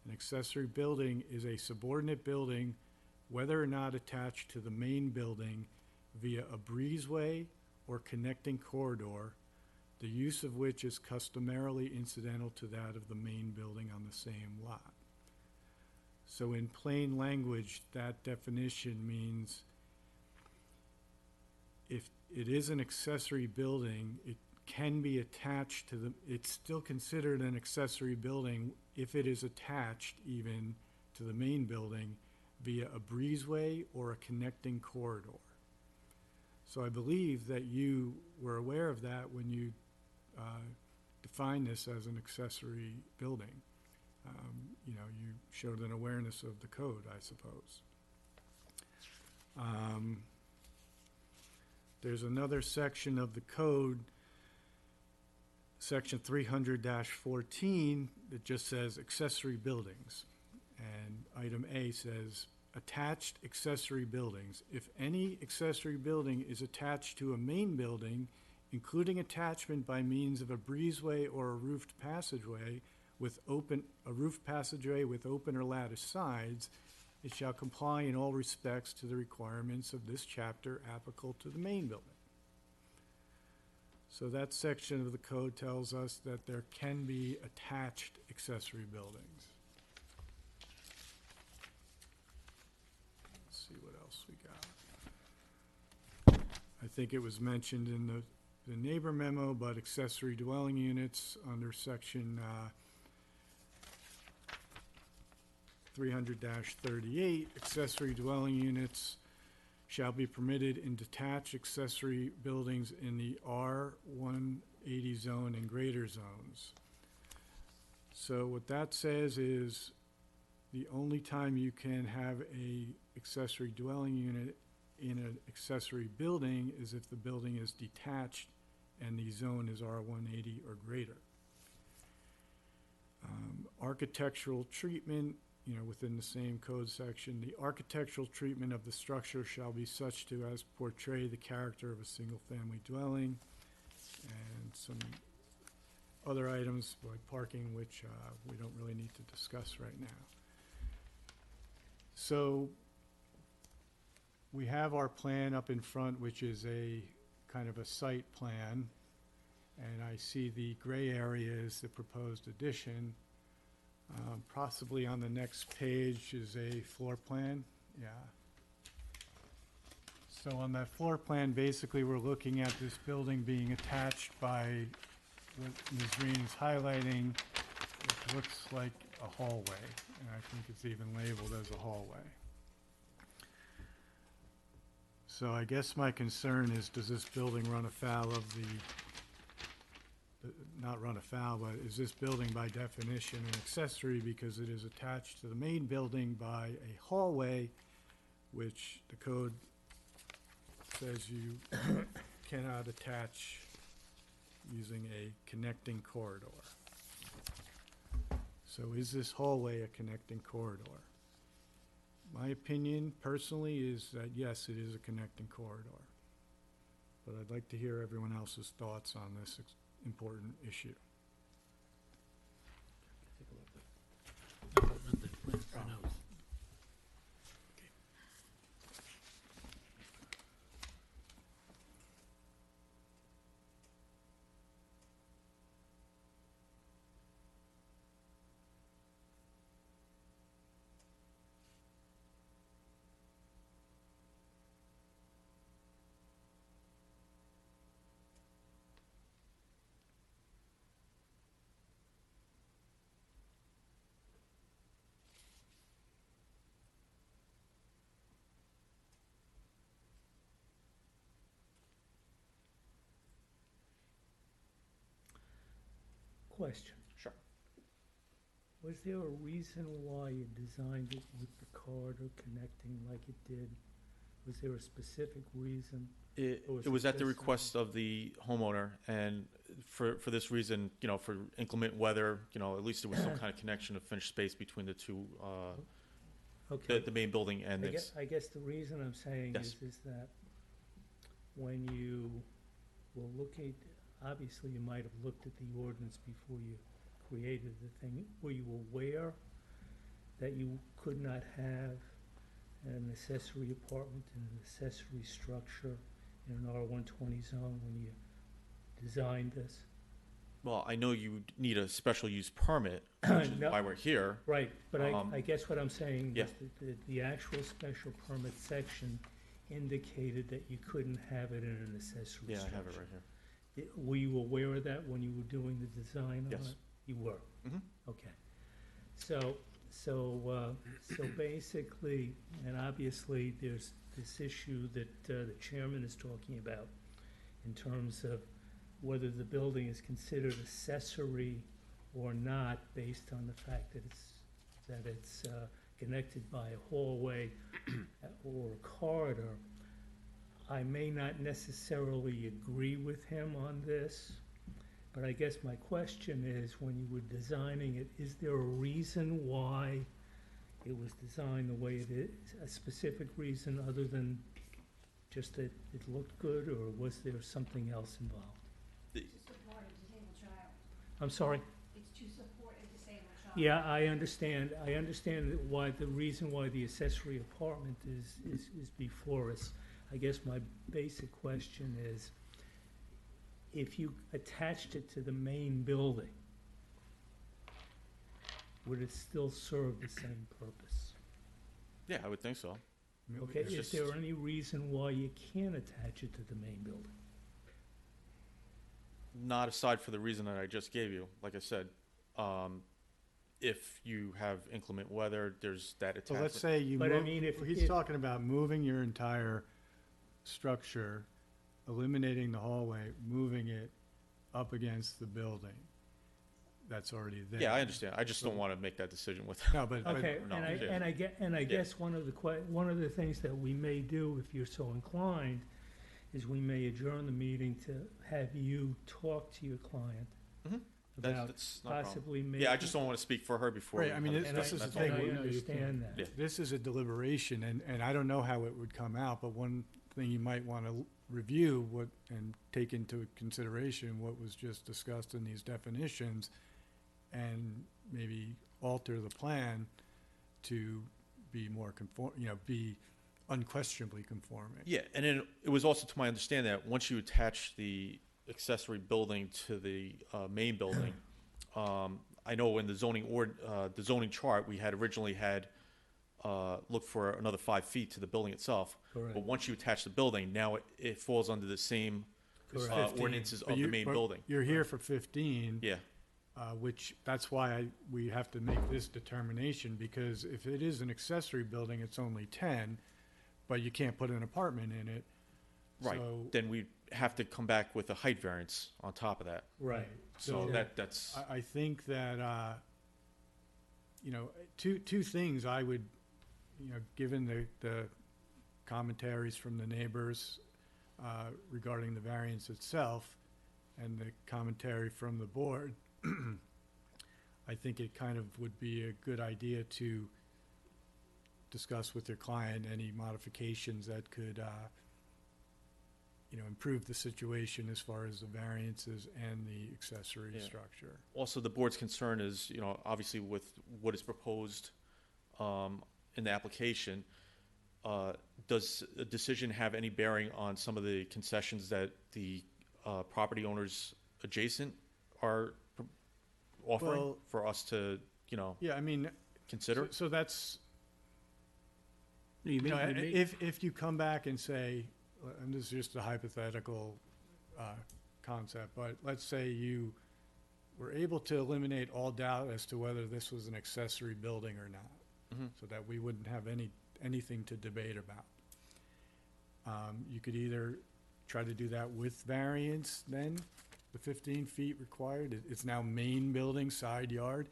An accessory building is a subordinate building, whether or not attached to the main building via a breezeway or connecting corridor, the use of which is customarily incidental to that of the main building on the same lot. So in plain language, that definition means if it is an accessory building, it can be attached to the, it's still considered an accessory building if it is attached even to the main building via a breezeway or a connecting corridor. So I believe that you were aware of that when you defined this as an accessory building. You know, you showed an awareness of the code, I suppose. There's another section of the code, section 300-14, that just says accessory buildings. And item A says attached accessory buildings. If any accessory building is attached to a main building, including attachment by means of a breezeway or a roofed passageway with open or latticed sides, it shall comply in all respects to the requirements of this chapter applicable to the main building. So that section of the code tells us that there can be attached accessory buildings. Let's see what else we got. I think it was mentioned in the neighbor memo, but accessory dwelling units under section 300-38, accessory dwelling units shall be permitted in detached accessory buildings in the R180 zone and greater zones. So what that says is the only time you can have a accessory dwelling unit in an accessory building is if the building is detached and the zone is R180 or greater. Architectural treatment, you know, within the same code section, the architectural treatment of the structure shall be such to as portray the character of a single-family dwelling, and some other items like parking, which we don't really need to discuss right now. So we have our plan up in front, which is a kind of a site plan, and I see the gray area is the proposed addition. Possibly on the next page is a floor plan. Yeah. So on that floor plan, basically, we're looking at this building being attached by what Ms. Green is highlighting. It looks like a hallway, and I think it's even labeled as a hallway. So I guess my concern is, does this building run afoul of not run afoul, but is this building by definition an accessory because it is attached to the main building by a hallway, which the code says you cannot attach using a connecting corridor. So is this hallway a connecting corridor? My opinion personally is that yes, it is a connecting corridor. But I'd like to hear everyone else's thoughts on this important issue. question. Sure. Was there a reason why you designed it with the corridor connecting like it did? Was there a specific reason? It Or was was it at the just- request of the homeowner, and for this reason, you know, for inclement weather, you know, at least there was some kind of connection of finished space between the two, Okay. the main building and this. I guess the reason I'm saying Yes. is that when you will look at, obviously you might have looked at the ordinance before you created the thing. Were you aware that you could not have an accessory apartment and an accessory structure in an R120 zone when you designed this? Well, I know you need a special use permit, which is No. why we're here. Right, but Um, I guess what I'm saying yeah. is that the actual special permit section indicated that you couldn't have it in an accessory Yeah, I structure. have it right here. Were you aware of that when you were doing the design on it? Yes. You were? Mhm. Okay. So basically, and obviously, there's this issue that the chairman is talking about in terms of whether the building is considered accessory or not, based on the fact that it's connected by a hallway or a corridor. I may not necessarily agree with him on this, but I guess my question is, when you were designing it, is there a reason why it was designed the way it is? A specific reason other than just that it looked good, or was there something else involved? To support a disabled child. I'm sorry? It's to support a disabled child. Yeah, I understand that why, the reason why the accessory apartment is before us. I guess my basic question is, if you attached it to the main building, would it still serve the same purpose? Yeah, I would think so. Okay, It's is just- there any reason why you can't attach it to the main building? Not aside for the reason that I just gave you. Like I said, if you have inclement weather, there's that So attachment. let's say you But I move, mean, if- he's if- talking about moving your entire structure, eliminating the hallway, moving it up against the building that's already there. Yeah, I understand. I just don't want to make that decision with. No, but- Okay, No, and yeah. I Yeah. guess one of the things that we may do, if you're so inclined, is we may adjourn the meeting to have you talk to your client about That's not a problem. possibly making. Yeah, I just don't want to speak for her before. Right, we I mean, have this a this is discussion. the And thing. I understand that. Yeah. This is a deliberation, and I don't know how it would come out, but one thing you might want to review and take into consideration what was just discussed in these definitions, and maybe alter the plan to be more be unquestionably conforming. Yeah, and then it was also to my understanding that once you attach the accessory building to the main building, I know in the zoning chart, we had originally looked for another 5 feet to the building itself. Correct. But once you attach the building, now it falls under the same Correct. 15. ordinances But of the you- main but building. You're here for 15. Yeah. Which, that's why we have to make this determination, because if it is an accessory building, it's only 10, but you can't put an apartment in it. Right, So- then we have to come back with a height variance on top of that. Right. So So- that's, I think that, two things I would, given the commentaries from the neighbors regarding the variance itself and the commentary from the board, I think it kind of would be a good idea to discuss with your client any modifications that could, improve the situation as far as the variances and the accessory Yeah. structure. also the board's concern is, obviously with what is proposed in the application, does a decision have any bearing on some of the concessions that the property owners adjacent are offering Well- for us to, Yeah, I mean, consider? so that's, You may- you may- if you come back and say, and this is just a hypothetical concept, but let's say you were able to eliminate all doubt as to whether this was an accessory building or not, Mhm. so that we wouldn't have anything to debate about. You could either try to do that with variance then, the 15 feet required. It's now main building, side yard,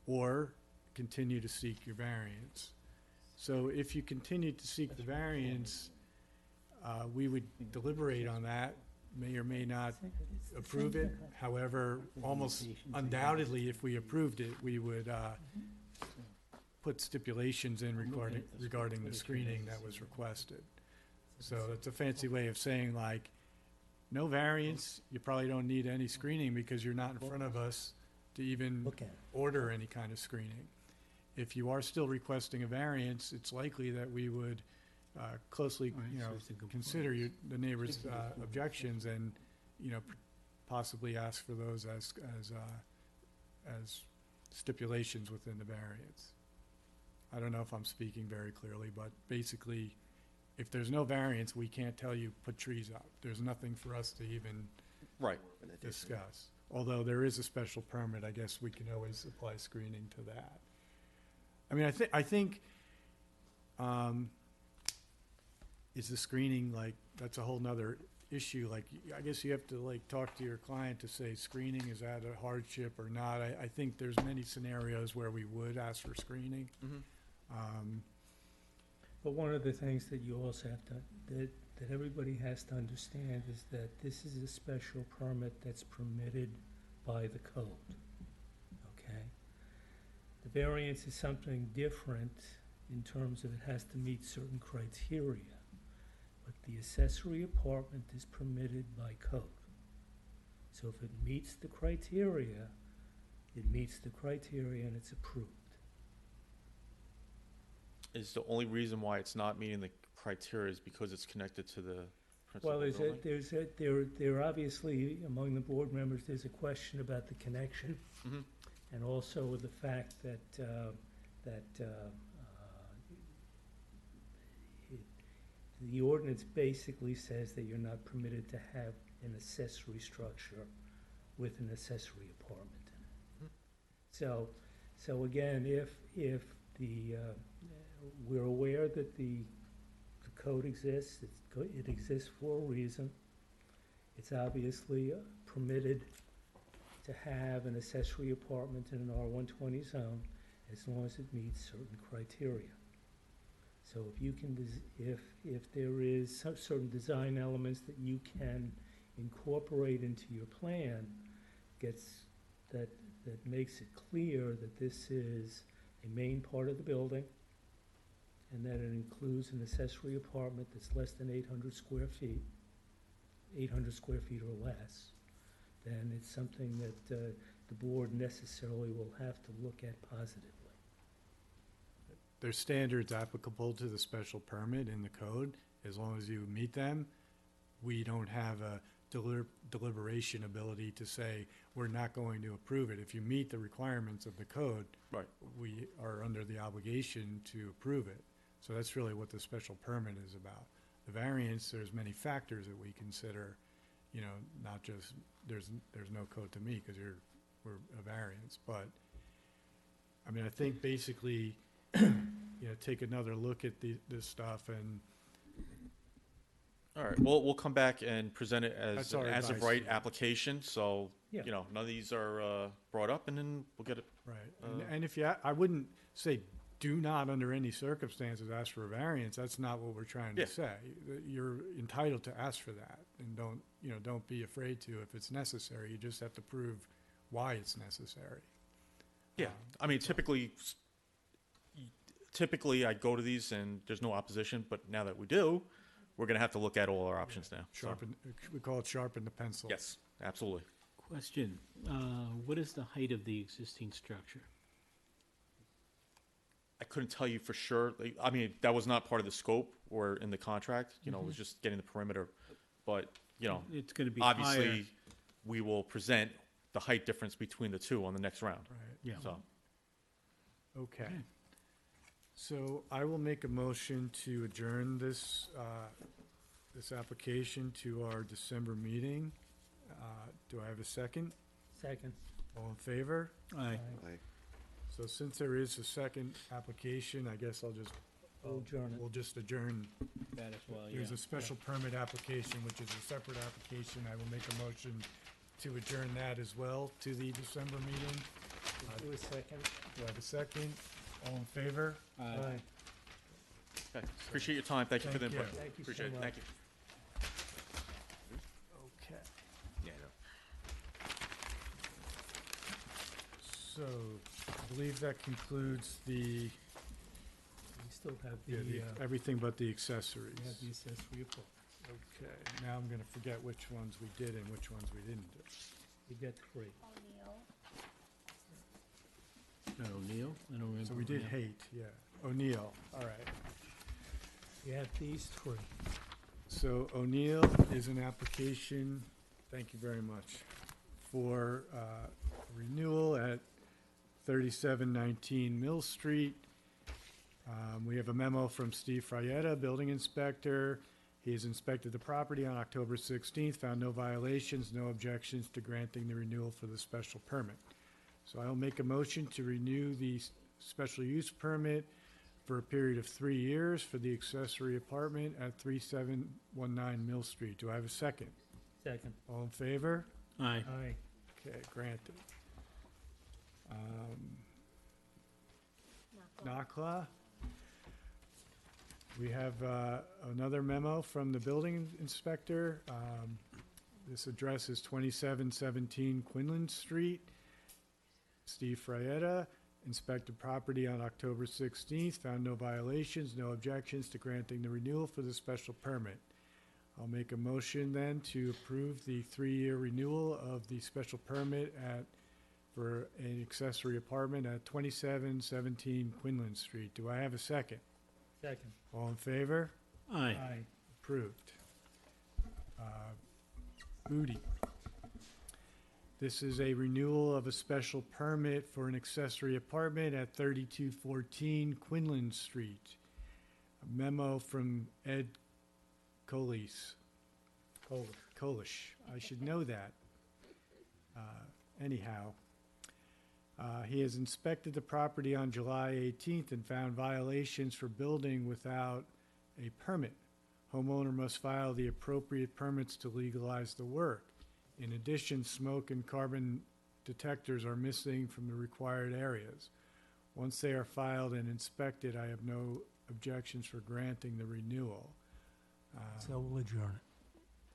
or continue to seek your variance. So if you continue to seek the variance, we would deliberate on that, may or may not approve it. However, almost undoubtedly, if we approved it, we would put stipulations in regarding the screening that was requested. So it's a fancy way of saying, like, no variance, you probably don't need any screening because you're not in front of us to even order any kind of screening. If you are still requesting a variance, it's likely that we would closely, consider the neighbor's objections and, possibly ask for those as stipulations within the variance. I don't know if I'm speaking very clearly, but basically, if there's no variance, we can't tell you put trees up. There's nothing for us to even discuss. Although there is a special permit, I guess we can always apply screening to that. I mean, I think is the screening, like, that's a whole nother issue. Like, I guess you have to, like, talk to your client to say screening, is that a hardship or not? I think there's many scenarios where we would ask for screening. But one of the things that you also have to, that everybody has to understand is that this is a special permit that's permitted by the code, okay? The variance is something different in terms of it has to meet certain criteria, but the accessory apartment is permitted by code. So if it meets the criteria, it meets the criteria and it's approved. Is the only reason why it's not meeting the criteria is because it's connected to the principal Well, building? there obviously, among the board members, there's a question about the connection. Mhm. And also with the fact that, the ordinance basically says that you're not permitted to have an accessory structure with an accessory apartment in it. So again, if the, we're aware that the code exists, it exists for a reason. It's obviously permitted to have an accessory apartment in an R120 zone as long as it meets certain criteria. So if you can, if there is some certain design elements that you can incorporate into your plan, that makes it clear that this is a main part of the building, and that it includes an accessory apartment that's less than 800 square feet, 800 square feet or less, then it's something that the board necessarily will have to look at positively. There's standards applicable to the special permit in the code. As long as you meet them, we don't have a deliberation ability to say, we're not going to approve it. If you meet the requirements of the code, we are under the obligation to approve it. So that's really what the special permit is about. The variance, there's many factors that we consider, not just, there's no code to meet because we're a variance. But, I mean, I think basically, take another look at this stuff and. All right, we'll come back and present it as That's an our as of advice. right application, so, Yeah. none of these are brought up, and then we'll get it. Right, and if you, I wouldn't say do not under any circumstances ask for a variance. That's not what we're trying to Yeah. say. You're entitled to ask for that, and don't be afraid to if it's necessary. You just have to prove why it's necessary. Yeah, I mean, typically I go to these and there's no opposition, but now that we do, we're gonna have to look at all our options now. so. Sharpen, we call it sharpen the pencil. Yes, absolutely. Question, what is the height of the existing structure? I couldn't tell you for sure. I mean, that was not part of the scope or in the contract, it was just getting the perimeter. But, It's gonna be obviously, higher. we will present the height difference between the two on the next round. Right. Yeah. So, Okay. So I will make a motion to adjourn this application to our December meeting. Do I have a second? Second. All in favor? Aye. Aye. So since there is a second application, I guess I'll just We'll adjourn it. We'll just adjourn. That as well, yeah. There's a special permit application, which is a separate application. I will make a motion to adjourn that as well to the December meeting. Do a second. Do I have a second? All in favor? Aye. Okay, appreciate your time. Thank you for the Thank you. input. Thank you so Appreciate it. much. Thank you. Okay. Yeah, I know. So, I believe that concludes the, We still have the, everything but the accessories. we have the accessory apartment. Okay, now I'm gonna forget which ones we did and which ones we didn't do. We got three. O'Neill. Not O'Neill? I don't remember. So we did O'Neill. hate, yeah. O'Neill, all right. We have these three. So O'Neill is an application, thank you very much, for renewal at 3719 Mill Street. We have a memo from Steve Frietta, building inspector. He has inspected the property on October 16th, found no violations, no objections to granting the renewal for the special permit. So I'll make a motion to renew the special use permit for a period of 3 years for the accessory apartment at 3719 Mill Street. Do I have a second? Second. All in favor? Aye. Aye. Okay, granted. Nakla. We have another memo from the building inspector. This address is 2717 Quinlan Street. Steve Frietta inspected property on October 16th, found no violations, no objections to granting the renewal for the special permit. I'll make a motion then to approve the 3-year renewal of the special permit for an accessory apartment at 2717 Quinlan Street. Do I have a second? Second. All in favor? Aye. Approved. Moody. This is a renewal of a special permit for an accessory apartment at 3214 Quinlan Street. A memo from Ed Colish. Colish. I should know that. Anyhow, he has inspected the property on July 18th and found violations for building without a permit. Homeowner must file the appropriate permits to legalize the work. In addition, smoke and carbon detectors are missing from the required areas. Once they are filed and inspected, I have no objections for granting the renewal. So we'll adjourn it.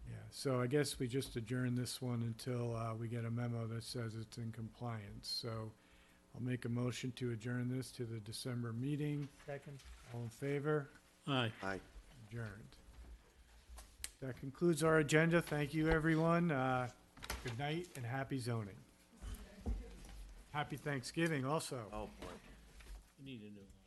Yeah, so I guess we just adjourn this one until we get a memo that says it's in compliance. So I'll make a motion to adjourn this to the December meeting. Second. All in favor? Aye. Aye. Adjourned. That concludes our agenda. Thank you, everyone. Good night and happy zoning. Happy Thanksgiving also. Oh, boy. You need a new one.